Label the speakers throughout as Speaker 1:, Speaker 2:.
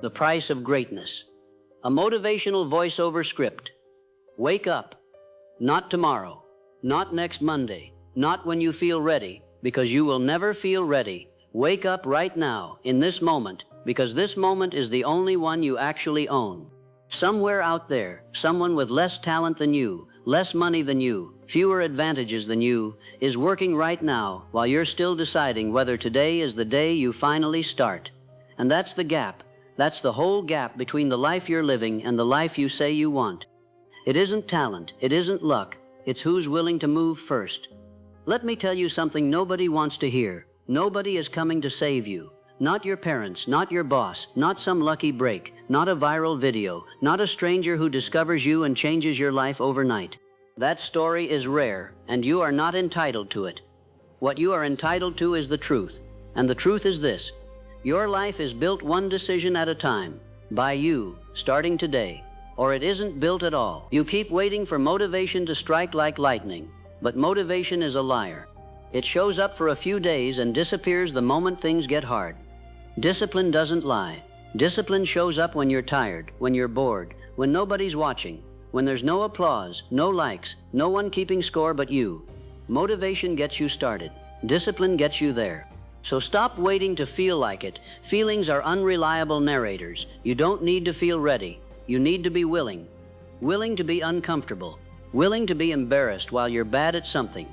Speaker 1: The price of greatness. A motivational voiceover script. Wake up. Not tomorrow. Not next Monday. Not when you feel ready, because you will never feel ready. Wake up right now, in this moment, because this moment is the only one you actually own. Somewhere out there, someone with less talent than you, less money than you, fewer advantages than you, is working right now while you're still deciding whether today is the day you finally start. And that's the gap. That's the whole gap between the life you're living and the life you say you want. It isn't talent, it isn't luck, it's who's willing to move first. Let me tell you something nobody wants to hear. Nobody is coming to save you. Not your parents, not your boss, not some lucky break, not a viral video, not a stranger who discovers you and changes your life overnight. That story is rare, and you are not entitled to it. What you are entitled to is the truth, and the truth is this. Your life is built one decision at a time, by you, starting today, or it isn't built at all. You keep waiting for motivation to strike like lightning, but motivation is a liar. It shows up for a few days and disappears the moment things get hard. Discipline doesn't lie. Discipline shows up when you're tired, when you're bored, when nobody's watching, when there's no applause, no likes, no one keeping score but you. Motivation gets you started. Discipline gets you there. So stop waiting to feel like it. Feelings are unreliable narrators. You don't need to feel ready. You need to be willing. Willing to be uncomfortable. Willing to be embarrassed while you're bad at something.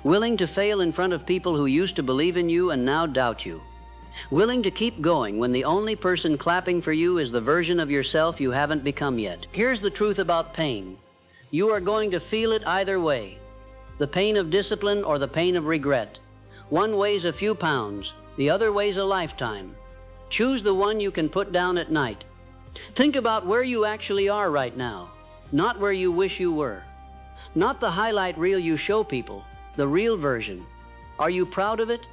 Speaker 1: Willing to fail in front of people who used to believe in you and now doubt you. Willing to keep going when the only person clapping for you is the version of yourself you haven't become yet. Here's the truth about pain. You are going to feel it either way. The pain of discipline or the pain of regret. One weighs a few pounds, the other weighs a lifetime. Choose the one you can put down at night. Think about where you actually are right now, not where you wish you were. Not the highlight reel you show people, the real version. Are you proud of it?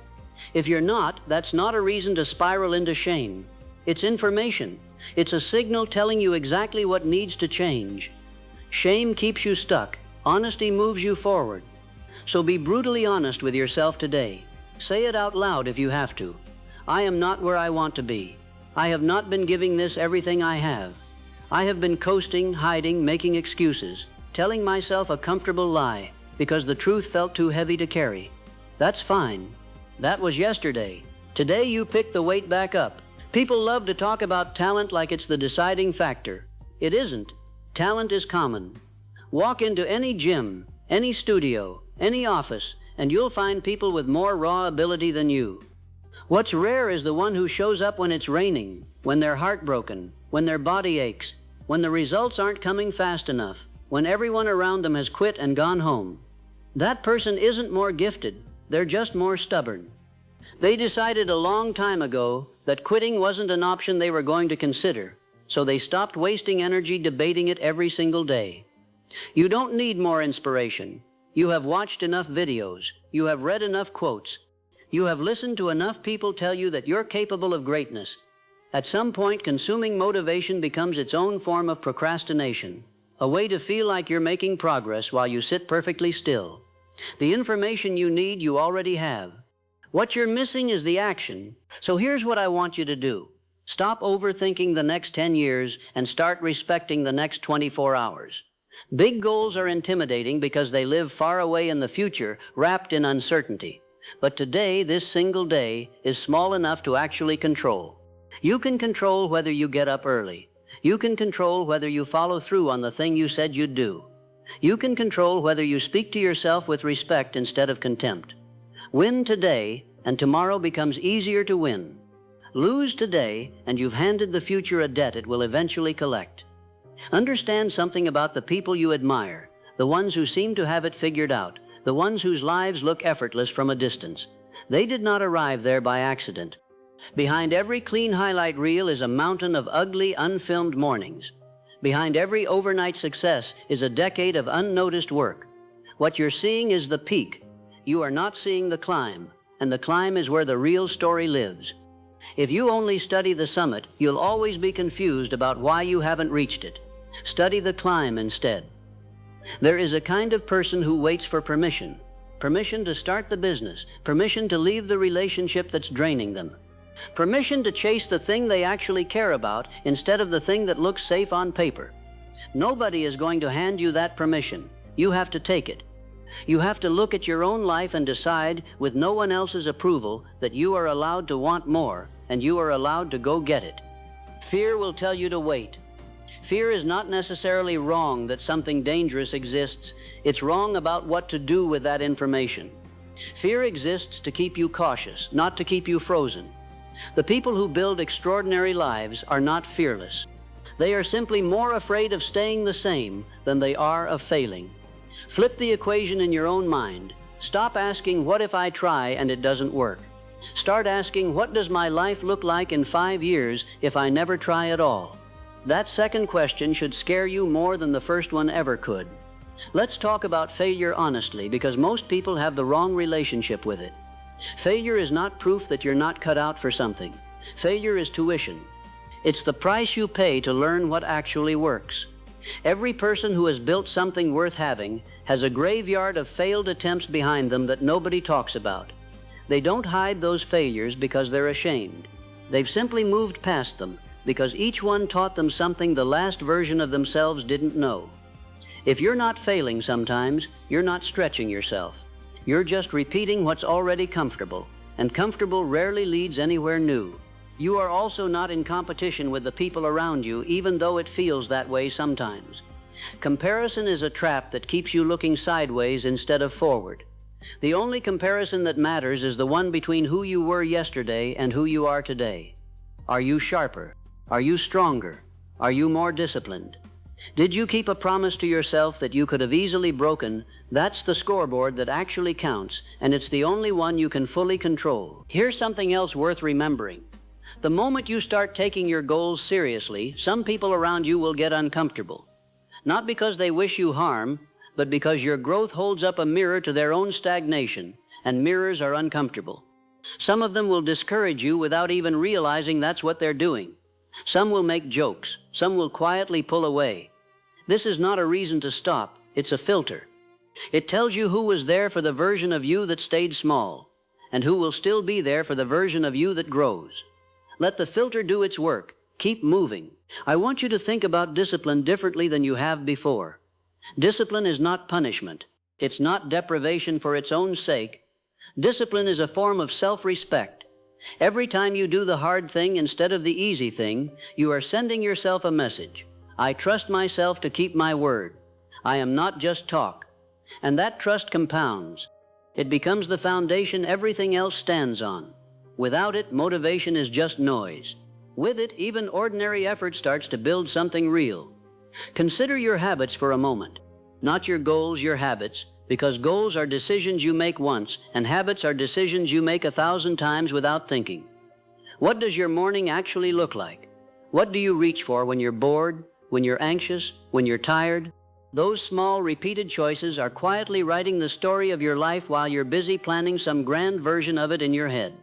Speaker 1: If you're not, that's not a reason to spiral into shame. It's information. It's a signal telling you exactly what needs to change. Shame keeps you stuck. Honesty moves you forward. So be brutally honest with yourself today. Say it out loud if you have to. I am not where I want to be. I have not been giving this everything I have. I have been coasting, hiding, making excuses, telling myself a comfortable lie because the truth felt too heavy to carry. That's fine. That was yesterday. Today you pick the weight back up. People love to talk about talent like it's the deciding factor. It isn't. Talent is common. Walk into any gym, any studio, any office, and you'll find people with more raw ability than you. What's rare is the one who shows up when it's raining, when they're heartbroken, when their body aches, when the results aren't coming fast enough, when everyone around them has quit and gone home. That person isn't more gifted, they're just more stubborn. They decided a long time ago that quitting wasn't an option they were going to consider, so they stopped wasting energy debating it every single day. You don't need more inspiration. You have watched enough videos. You have read enough quotes. You have listened to enough people tell you that you're capable of greatness. At some point, consuming motivation becomes its own form of procrastination, a way to feel like you're making progress while you sit perfectly still. The information you need, you already have. What you're missing is the action. So here's what I want you to do. Stop overthinking the next 10 years and start respecting the next 24 hours. Big goals are intimidating because they live far away in the future, wrapped in uncertainty. But today, this single day, is small enough to actually control. You can control whether you get up early. You can control whether you follow through on the thing you said you'd do. You can control whether you speak to yourself with respect instead of contempt. Win today, and tomorrow becomes easier to win. Lose today, and you've handed the future a debt it will eventually collect. Understand something about the people you admire, the ones who seem to have it figured out, the ones whose lives look effortless from a distance. They did not arrive there by accident. Behind every clean highlight reel is a mountain of ugly, unfilmed mornings. Behind every overnight success is a decade of unnoticed work. What you're seeing is the peak. You are not seeing the climb, and the climb is where the real story lives. If you only study the summit, you'll always be confused about why you haven't reached it. Study the climb instead. There is a kind of person who waits for permission. Permission to start the business, permission to leave the relationship that's draining them, Permission to chase the thing they actually care about instead of the thing that looks safe on paper. Nobody is going to hand you that permission. You have to take it. You have to look at your own life and decide, with no one else's approval, that you are allowed to want more, and you are allowed to go get it. Fear will tell you to wait. Fear is not necessarily wrong that something dangerous exists. It's wrong about what to do with that information. Fear exists to keep you cautious, not to keep you frozen. The people who build extraordinary lives are not fearless. They are simply more afraid of staying the same than they are of failing. Flip the equation in your own mind. Stop asking, what if I try and it doesn't work? Start asking, what does my life look like in 5 years if I never try at all? That second question should scare you more than the first one ever could. Let's talk about failure honestly, because most people have the wrong relationship with it. Failure is not proof that you're not cut out for something. Failure is tuition. It's the price you pay to learn what actually works. Every person who has built something worth having has a graveyard of failed attempts behind them that nobody talks about. They don't hide those failures because they're ashamed. They've simply moved past them because each one taught them something the last version of themselves didn't know. If you're not failing sometimes, you're not stretching yourself. You're just repeating what's already comfortable, and comfortable rarely leads anywhere new. You are also not in competition with the people around you, even though it feels that way sometimes. Comparison is a trap that keeps you looking sideways instead of forward. The only comparison that matters is the one between who you were yesterday and who you are today. Are you sharper? Are you stronger? Are you more disciplined? Did you keep a promise to yourself that you could have easily broken? That's the scoreboard that actually counts, and it's the only one you can fully control. Here's something else worth remembering. The moment you start taking your goals seriously, some people around you will get uncomfortable. Not because they wish you harm, but because your growth holds up a mirror to their own stagnation, and mirrors are uncomfortable. Some of them will discourage you without even realizing that's what they're doing. Some will make jokes. Some will quietly pull away. This is not a reason to stop. It's a filter. It tells you who was there for the version of you that stayed small, and who will still be there for the version of you that grows. Let the filter do its work. Keep moving. I want you to think about discipline differently than you have before. Discipline is not punishment. It's not deprivation for its own sake. Discipline is a form of self-respect. Every time you do the hard thing instead of the easy thing, you are sending yourself a message. I trust myself to keep my word. I am not just talk. And that trust compounds. It becomes the foundation everything else stands on. Without it, motivation is just noise. With it, even ordinary effort starts to build something real. Consider your habits for a moment. Not your goals, your habits, because goals are decisions you make once, and habits are decisions you make 1,000 times without thinking. What does your morning actually look like? What do you reach for when you're bored, when you're anxious, when you're tired? Those small, repeated choices are quietly writing the story of your life while you're busy planning some grand version of it in your head.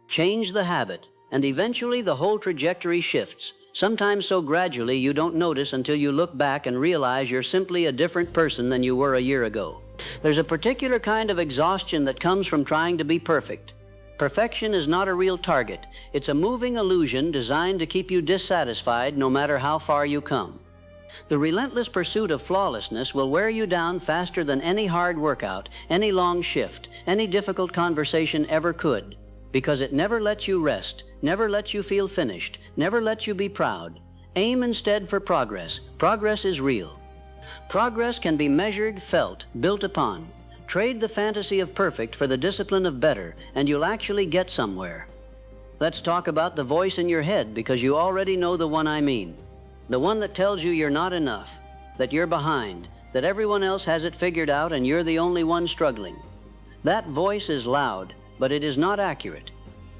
Speaker 1: Change the habit, and eventually the whole trajectory shifts, sometimes so gradually you don't notice until you look back and realize you're simply a different person than you were a year ago. There's a particular kind of exhaustion that comes from trying to be perfect. Perfection is not a real target. It's a moving illusion designed to keep you dissatisfied no matter how far you come. The relentless pursuit of flawlessness will wear you down faster than any hard workout, any long shift, any difficult conversation ever could, because it never lets you rest, never lets you feel finished, never lets you be proud. Aim instead for progress. Progress is real. Progress can be measured, felt, built upon. Trade the fantasy of perfect for the discipline of better, and you'll actually get somewhere. Let's talk about the voice in your head, because you already know the one I mean. The one that tells you you're not enough, that you're behind, that everyone else has it figured out and you're the only one struggling. That voice is loud, but it is not accurate.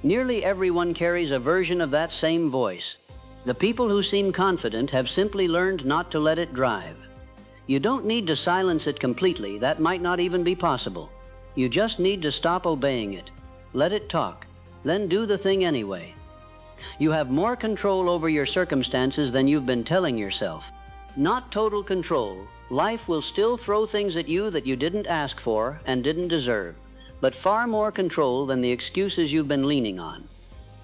Speaker 1: Nearly everyone carries a version of that same voice. The people who seem confident have simply learned not to let it drive. You don't need to silence it completely. That might not even be possible. You just need to stop obeying it. Let it talk. Then do the thing anyway. You have more control over your circumstances than you've been telling yourself. Not total control. Life will still throw things at you that you didn't ask for and didn't deserve, but far more control than the excuses you've been leaning on.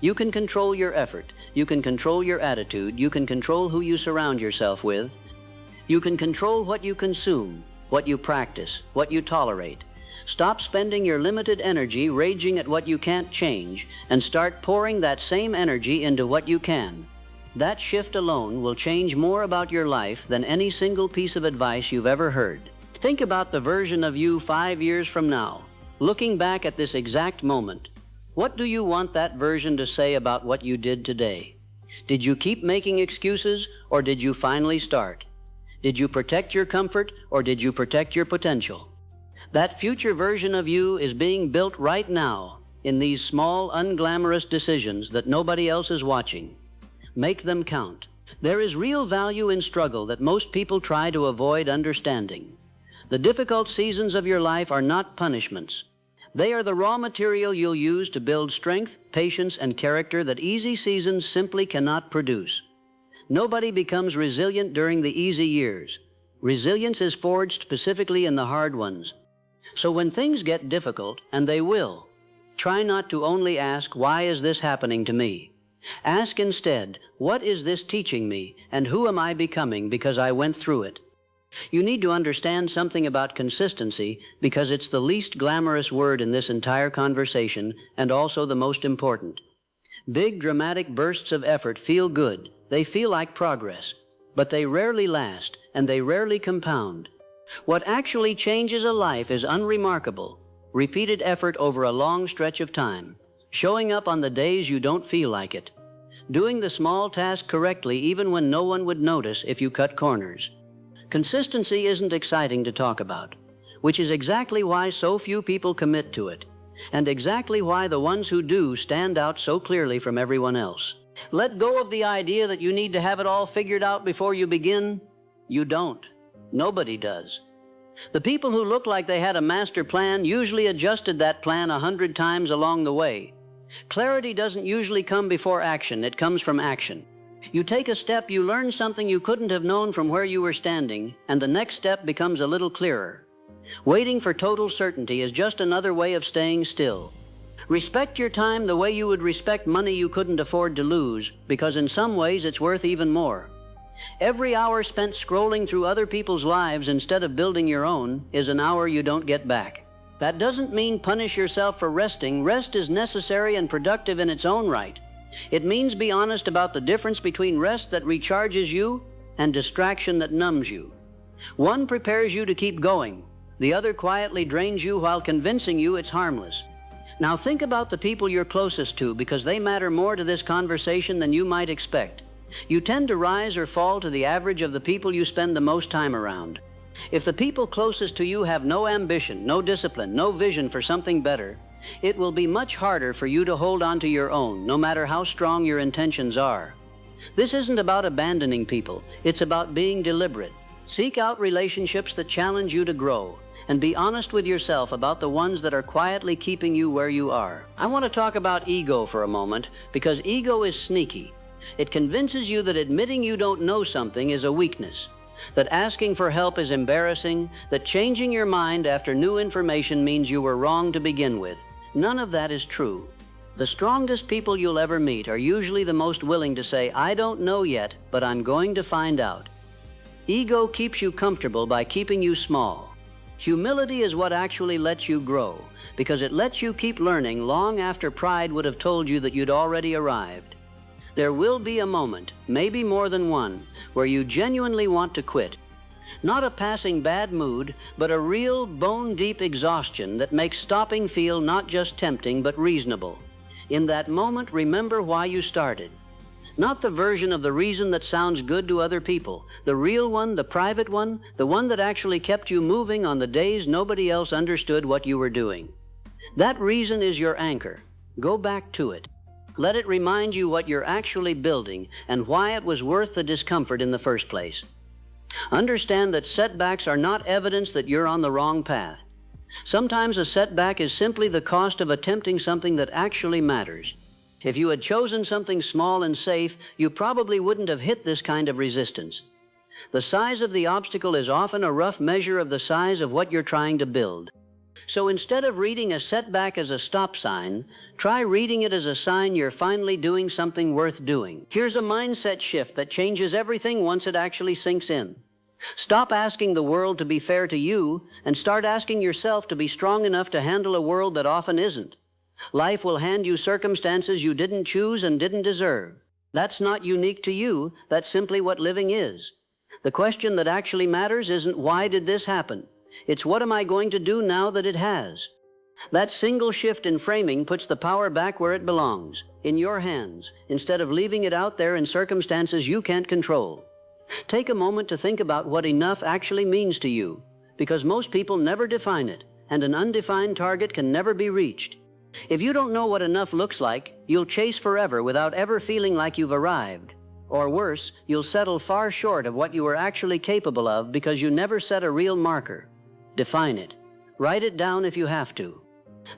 Speaker 1: You can control your effort. You can control your attitude. You can control who you surround yourself with. You can control what you consume, what you practice, what you tolerate. Stop spending your limited energy raging at what you can't change and start pouring that same energy into what you can. That shift alone will change more about your life than any single piece of advice you've ever heard. Think about the version of you 5 years from now. Looking back at this exact moment, what do you want that version to say about what you did today? Did you keep making excuses, or did you finally start? Did you protect your comfort, or did you protect your potential? That future version of you is being built right now in these small, unglamorous decisions that nobody else is watching. Make them count. There is real value in struggle that most people try to avoid understanding. The difficult seasons of your life are not punishments. They are the raw material you'll use to build strength, patience, and character that easy seasons simply cannot produce. Nobody becomes resilient during the easy years. Resilience is forged specifically in the hard ones. So when things get difficult, and they will, try not to only ask, why is this happening to me? Ask instead, what is this teaching me, and who am I becoming because I went through it? You need to understand something about consistency because it's the least glamorous word in this entire conversation and also the most important. Big dramatic bursts of effort feel good. They feel like progress, but they rarely last and they rarely compound. What actually changes a life is unremarkable, repeated effort over a long stretch of time, showing up on the days you don't feel like it, doing the small task correctly even when no one would notice if you cut corners. Consistency isn't exciting to talk about, which is exactly why so few people commit to it, and exactly why the ones who do stand out so clearly from everyone else. Let go of the idea that you need to have it all figured out before you begin. You don't. Nobody does. The people who look like they had a master plan usually adjusted that plan 100 times along the way. Clarity doesn't usually come before action. It comes from action. You take a step, you learn something you couldn't have known from where you were standing, and the next step becomes a little clearer. Waiting for total certainty is just another way of staying still. Respect your time the way you would respect money you couldn't afford to lose, because in some ways it's worth even more. Every hour spent scrolling through other people's lives instead of building your own is an hour you don't get back. That doesn't mean punish yourself for resting. Rest is necessary and productive in its own right. It means be honest about the difference between rest that recharges you and distraction that numbs you. One prepares you to keep going. The other quietly drains you while convincing you it's harmless. Now think about the people you're closest to because they matter more to this conversation than you might expect. You tend to rise or fall to the average of the people you spend the most time around. If the people closest to you have no ambition, no discipline, no vision for something better, it will be much harder for you to hold on to your own, no matter how strong your intentions are. This isn't about abandoning people. It's about being deliberate. Seek out relationships that challenge you to grow, and be honest with yourself about the ones that are quietly keeping you where you are. I want to talk about ego for a moment, because ego is sneaky. It convinces you that admitting you don't know something is a weakness, that asking for help is embarrassing, that changing your mind after new information means you were wrong to begin with. None of that is true. The strongest people you'll ever meet are usually the most willing to say, I don't know yet, but I'm going to find out. Ego keeps you comfortable by keeping you small. Humility is what actually lets you grow, because it lets you keep learning long after pride would have told you that you'd already arrived. There will be a moment, maybe more than one, where you genuinely want to quit. Not a passing bad mood, but a real bone-deep exhaustion that makes stopping feel not just tempting, but reasonable. In that moment, remember why you started. Not the version of the reason that sounds good to other people, the real one, the private one, the one that actually kept you moving on the days nobody else understood what you were doing. That reason is your anchor. Go back to it. Let it remind you what you're actually building and why it was worth the discomfort in the first place. Understand that setbacks are not evidence that you're on the wrong path. Sometimes a setback is simply the cost of attempting something that actually matters. If you had chosen something small and safe, you probably wouldn't have hit this kind of resistance. The size of the obstacle is often a rough measure of the size of what you're trying to build. So So instead of reading a setback as a stop sign, try reading it as a sign you're finally doing something worth doing. Here's a mindset shift that changes everything once it actually sinks in. Stop asking the world to be fair to you and start asking yourself to be strong enough to handle a world that often isn't. Life will hand you circumstances you didn't choose and didn't deserve. That's not unique to you. That's simply what living is. The question that actually matters isn't why did this happen? It's what am I going to do now that it has? That single shift in framing puts the power back where it belongs, in your hands, instead of leaving it out there in circumstances you can't control. Take a moment to think about what enough actually means to you, because most people never define it, and an undefined target can never be reached. If you don't know what enough looks like, you'll chase forever without ever feeling like you've arrived. Or worse, you'll settle far short of what you were actually capable of because you never set a real marker. Define it. Write it down if you have to.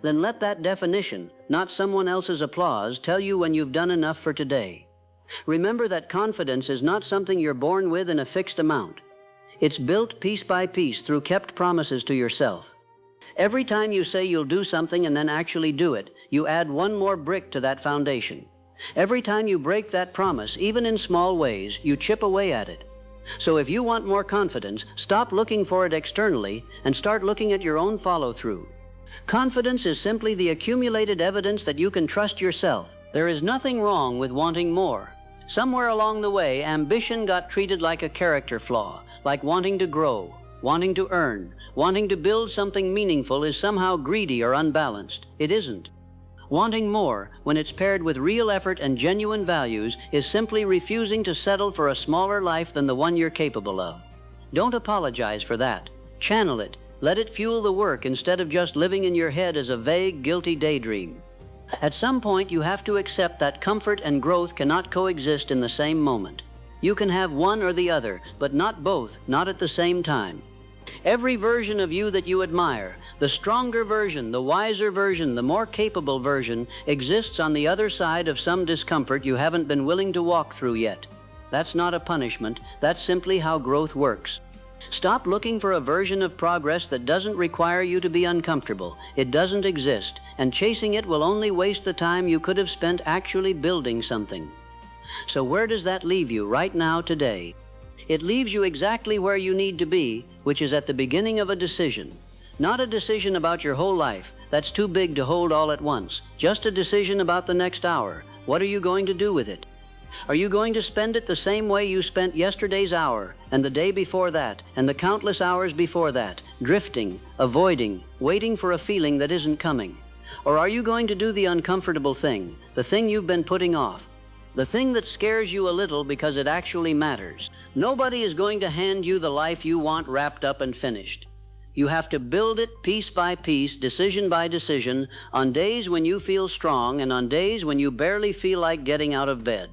Speaker 1: Then let that definition, not someone else's applause, tell you when you've done enough for today. Remember that confidence is not something you're born with in a fixed amount. It's built piece by piece through kept promises to yourself. Every time you say you'll do something and then actually do it, you add one more brick to that foundation. Every time you break that promise, even in small ways, you chip away at it. So if you want more confidence, stop looking for it externally and start looking at your own follow-through. Confidence is simply the accumulated evidence that you can trust yourself. There is nothing wrong with wanting more. Somewhere along the way, ambition got treated like a character flaw, like wanting to grow, wanting to earn, wanting to build something meaningful is somehow greedy or unbalanced. It isn't. Wanting more, when it's paired with real effort and genuine values, is simply refusing to settle for a smaller life than the one you're capable of. Don't apologize for that. Channel it. Let it fuel the work instead of just living in your head as a vague, guilty daydream. At some point, you have to accept that comfort and growth cannot coexist in the same moment. You can have one or the other, but not both, not at the same time. Every version of you that you admire, the stronger version, the wiser version, the more capable version, exists on the other side of some discomfort you haven't been willing to walk through yet. That's not a punishment. That's simply how growth works. Stop looking for a version of progress that doesn't require you to be uncomfortable. It doesn't exist, and chasing it will only waste the time you could have spent actually building something. So where does that leave you right now today? It leaves you exactly where you need to be, which is at the beginning of a decision. Not a decision about your whole life. That's too big to hold all at once. Just a decision about the next hour. What are you going to do with it? Are you going to spend it the same way you spent yesterday's hour, and the day before that, and the countless hours before that, drifting, avoiding, waiting for a feeling that isn't coming? Or are you going to do the uncomfortable thing, the thing you've been putting off, the thing that scares you a little because it actually matters? Nobody is going to hand you the life you want wrapped up and finished. You have to build it piece by piece, decision by decision, on days when you feel strong and on days when you barely feel like getting out of bed.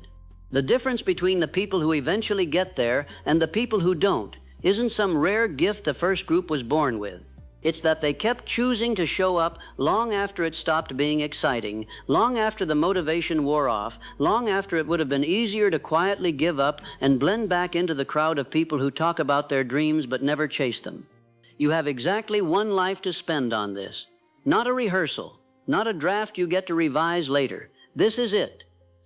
Speaker 1: The difference between the people who eventually get there and the people who don't isn't some rare gift the first group was born with. It's that they kept choosing to show up long after it stopped being exciting, long after the motivation wore off, long after it would have been easier to quietly give up and blend back into the crowd of people who talk about their dreams but never chase them. You have exactly one life to spend on this. Not a rehearsal, not a draft you get to revise later. This is it.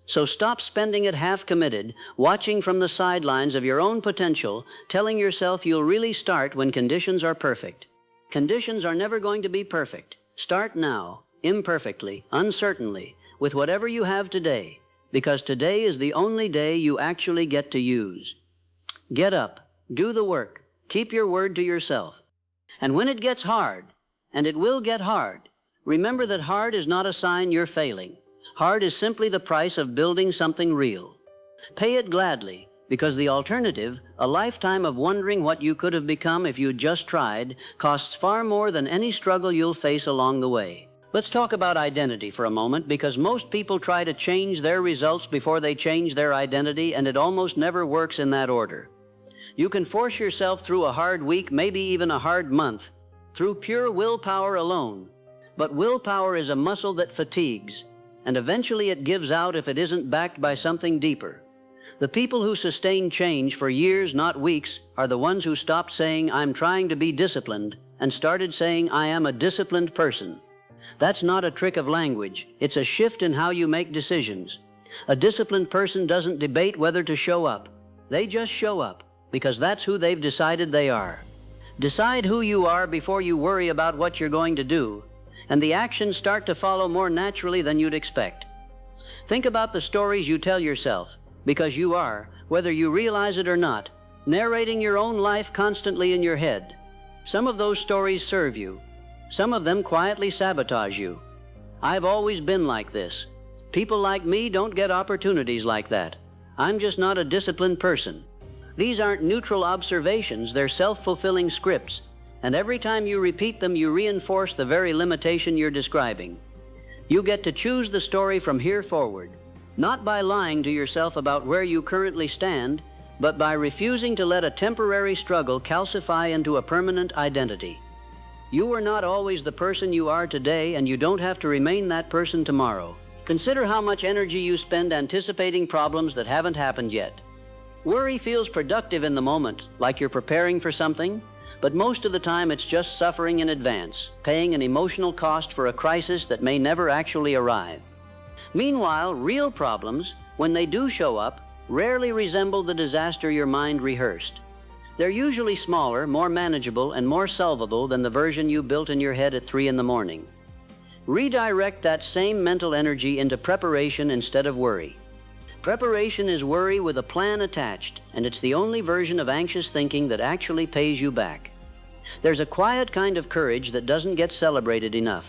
Speaker 1: So stop spending it half-committed, watching from the sidelines of your own potential, telling yourself you'll really start when conditions are perfect. Conditions are never going to be perfect. Start now, imperfectly, uncertainly, with whatever you have today, because today is the only day you actually get to use. Get up, do the work, keep your word to yourself. And when it gets hard, and it will get hard, remember that hard is not a sign you're failing. Hard is simply the price of building something real. Pay it gladly, because the alternative, a lifetime of wondering what you could have become if you'd just tried, costs far more than any struggle you'll face along the way. Let's talk about identity for a moment, because most people try to change their results before they change their identity, and it almost never works in that order. You can force yourself through a hard week, maybe even a hard month, through pure willpower alone. But willpower is a muscle that fatigues, and eventually it gives out if it isn't backed by something deeper. The people who sustain change for years, not weeks, are the ones who stop saying, "I'm trying to be disciplined," and started saying, "I am a disciplined person." That's not a trick of language. It's a shift in how you make decisions. A disciplined person doesn't debate whether to show up. They just show up, because that's who they've decided they are. Decide who you are before you worry about what you're going to do, and the actions start to follow more naturally than you'd expect. Think about the stories you tell yourself, because you are, whether you realize it or not, narrating your own life constantly in your head. Some of those stories serve you. Some of them quietly sabotage you. I've always been like this. People like me don't get opportunities like that. I'm just not a disciplined person. These aren't neutral observations, they're self-fulfilling scripts, and every time you repeat them, you reinforce the very limitation you're describing. You get to choose the story from here forward, not by lying to yourself about where you currently stand, but by refusing to let a temporary struggle calcify into a permanent identity. You are not always the person you are today, and you don't have to remain that person tomorrow. Consider how much energy you spend anticipating problems that haven't happened yet. Worry feels productive in the moment, like you're preparing for something, but most of the time it's just suffering in advance, paying an emotional cost for a crisis that may never actually arrive. Meanwhile, real problems, when they do show up, rarely resemble the disaster your mind rehearsed. They're usually smaller, more manageable, and more solvable than the version you built in your head at 3 in the morning. Redirect that same mental energy into preparation instead of worry. Preparation is worry with a plan attached, and it's the only version of anxious thinking that actually pays you back. There's a quiet kind of courage that doesn't get celebrated enough.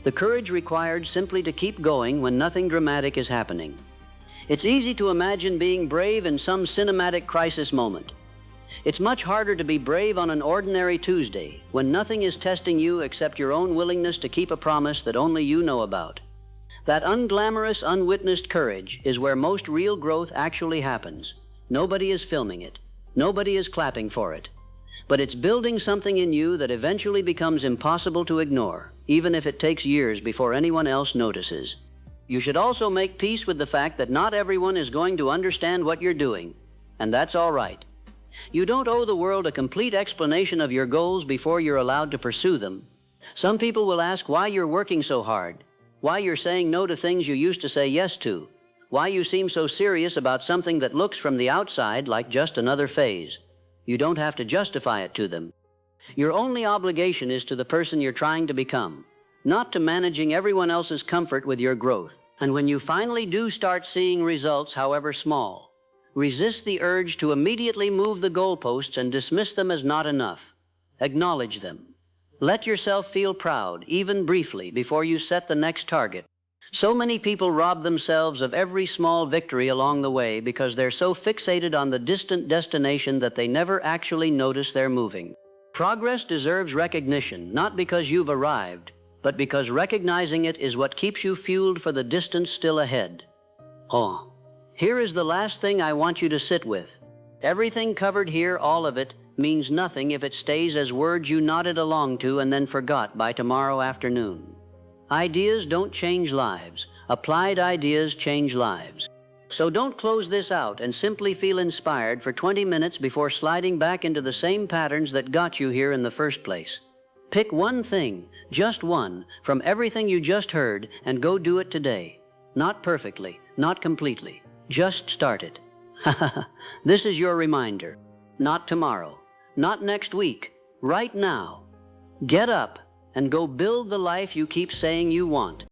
Speaker 1: The courage required simply to keep going when nothing dramatic is happening. It's easy to imagine being brave in some cinematic crisis moment. It's much harder to be brave on an ordinary Tuesday, when nothing is testing you except your own willingness to keep a promise that only you know about. That unglamorous, unwitnessed courage is where most real growth actually happens. Nobody is filming it. Nobody is clapping for it. But it's building something in you that eventually becomes impossible to ignore, even if it takes years before anyone else notices. You should also make peace with the fact that not everyone is going to understand what you're doing, and that's all right. You don't owe the world a complete explanation of your goals before you're allowed to pursue them. Some people will ask why you're working so hard, why you're saying no to things you used to say yes to, why you seem so serious about something that looks from the outside like just another phase. You don't have to justify it to them. Your only obligation is to the person you're trying to become, not to managing everyone else's comfort with your growth. And when you finally do start seeing results, however small, resist the urge to immediately move the goalposts and dismiss them as not enough. Acknowledge them. Let yourself feel proud, even briefly, before you set the next target. So many people rob themselves of every small victory along the way because they're so fixated on the distant destination that they never actually notice they're moving. Progress deserves recognition, not because you've arrived, but because recognizing it is what keeps you fueled for the distance still ahead. Oh. Here is the last thing I want you to sit with. Everything covered here, all of it, means nothing if it stays as words you nodded along to and then forgot by tomorrow afternoon. Ideas don't change lives. Applied ideas change lives. So don't close this out and simply feel inspired for 20 minutes before sliding back into the same patterns that got you here in the first place. Pick one thing, just one, from everything you just heard and go do it today. Not perfectly, not completely. Just start it. This is your reminder. Not tomorrow. Not next week. Right now. Get up and go build the life you keep saying you want.